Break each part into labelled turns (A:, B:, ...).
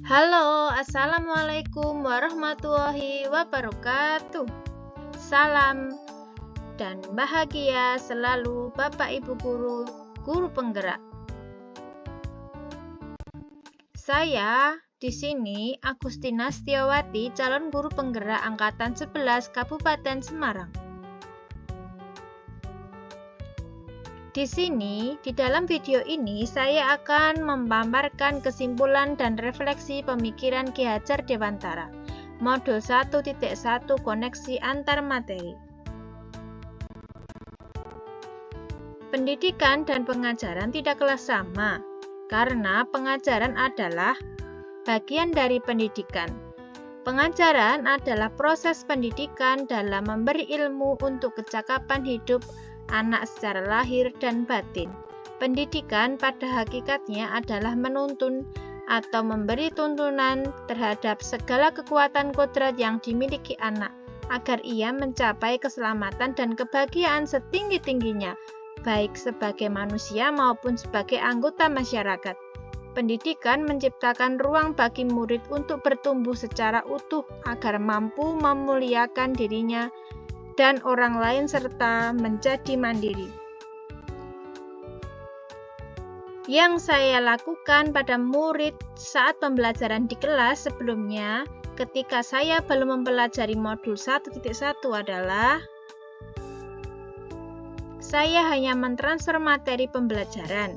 A: Halo, Assalamualaikum warahmatullahi wabarakatuh. Salam dan bahagia selalu Bapak Ibu guru, guru penggerak. Saya di sini Agustina Setiawati, calon guru penggerak angkatan 11 Kabupaten Semarang. Di sini, di dalam video ini, saya akan memaparkan kesimpulan dan refleksi pemikiran Ki Hajar Dewantara, Modul 1.1 Koneksi Antar Materi. Pendidikan dan pengajaran tidaklah sama, karena pengajaran adalah bagian dari pendidikan. Pengajaran adalah proses pendidikan dalam memberi ilmu untuk kecakapan hidup anak secara lahir dan batin. Pendidikan pada hakikatnya adalah menuntun atau memberi tuntunan terhadap segala kekuatan kodrat yang dimiliki anak agar ia mencapai keselamatan dan kebahagiaan setinggi-tingginya, baik sebagai manusia maupun sebagai anggota masyarakat. Pendidikan menciptakan ruang bagi murid untuk bertumbuh secara utuh agar mampu memuliakan dirinya dan orang lain serta menjadi mandiri. Yang saya lakukan pada murid saat pembelajaran di kelas sebelumnya ketika saya belum mempelajari modul 1.1 adalah saya hanya mentransfer materi pembelajaran.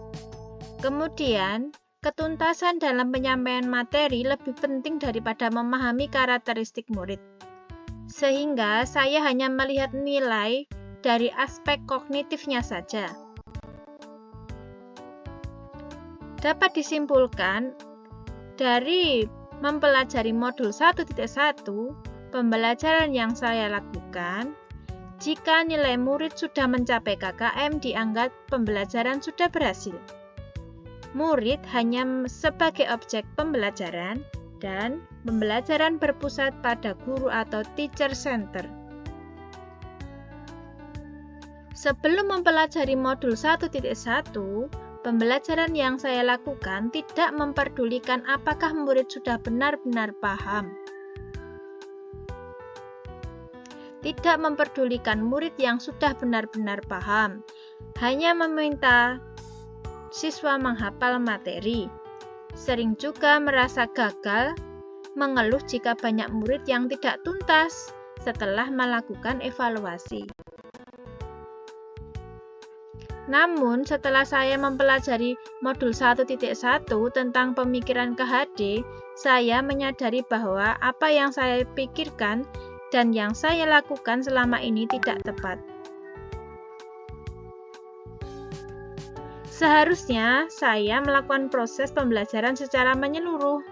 A: Kemudian, ketuntasan dalam penyampaian materi lebih penting daripada memahami karakteristik murid. Sehingga saya hanya melihat nilai dari aspek kognitifnya saja. Dapat disimpulkan, dari mempelajari modul 1.1, pembelajaran yang saya lakukan, jika nilai murid sudah mencapai KKM dianggap pembelajaran sudah berhasil. Murid hanya sebagai objek pembelajaran, dan pembelajaran berpusat pada guru atau teacher center. Sebelum mempelajari modul 1.1, pembelajaran yang saya lakukan tidak memperdulikan apakah murid sudah benar-benar paham. Tidak memperdulikan murid yang sudah benar-benar paham, hanya meminta siswa menghafal materi. Sering juga merasa gagal, mengeluh jika banyak murid yang tidak tuntas setelah melakukan evaluasi. Namun, setelah saya mempelajari modul 1.1 tentang pemikiran KHD, saya menyadari bahwa apa yang saya pikirkan dan yang saya lakukan selama ini tidak tepat. Seharusnya saya melakukan proses pembelajaran secara menyeluruh,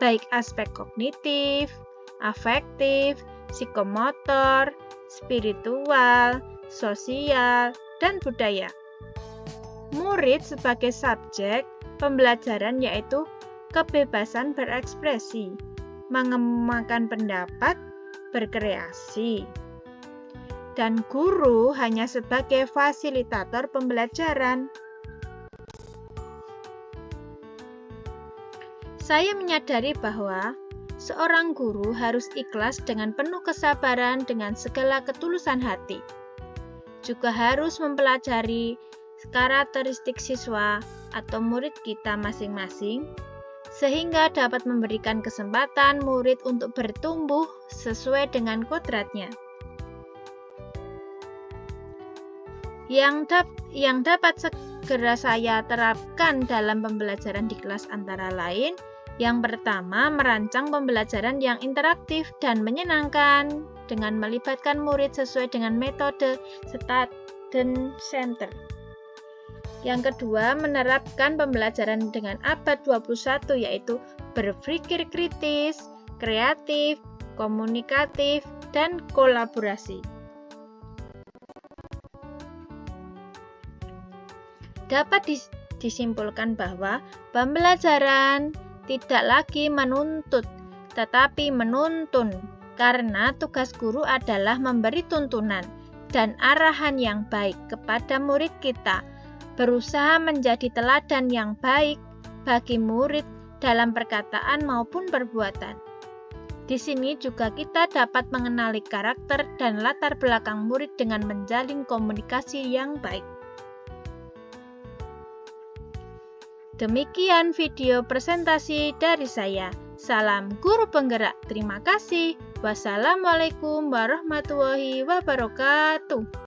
A: baik aspek kognitif, afektif, psikomotor, spiritual, sosial, dan budaya. Murid sebagai subjek pembelajaran yaitu kebebasan berekspresi, mengembangkan pendapat, berkreasi. Dan guru hanya sebagai fasilitator pembelajaran. Saya menyadari bahwa seorang guru harus ikhlas dengan penuh kesabaran dengan segala ketulusan hati. Juga harus mempelajari karakteristik siswa atau murid kita masing-masing, sehingga dapat memberikan kesempatan murid untuk bertumbuh sesuai dengan kodratnya. Yang dapat segera saya terapkan dalam pembelajaran di kelas antara lain, yang pertama, merancang pembelajaran yang interaktif dan menyenangkan dengan melibatkan murid sesuai dengan metode student center. Yang kedua, menerapkan pembelajaran dengan abad 21 yaitu berpikir kritis, kreatif, komunikatif, dan kolaborasi. Dapat disimpulkan bahwa pembelajaran tidak lagi menuntut, tetapi menuntun, karena tugas guru adalah memberi tuntunan dan arahan yang baik kepada murid kita, berusaha menjadi teladan yang baik bagi murid dalam perkataan maupun perbuatan. Di sini juga kita dapat mengenali karakter dan latar belakang murid dengan menjalin komunikasi yang baik. Demikian video presentasi dari saya. Salam guru penggerak. Terima kasih. Wassalamualaikum warahmatullahi wabarakatuh.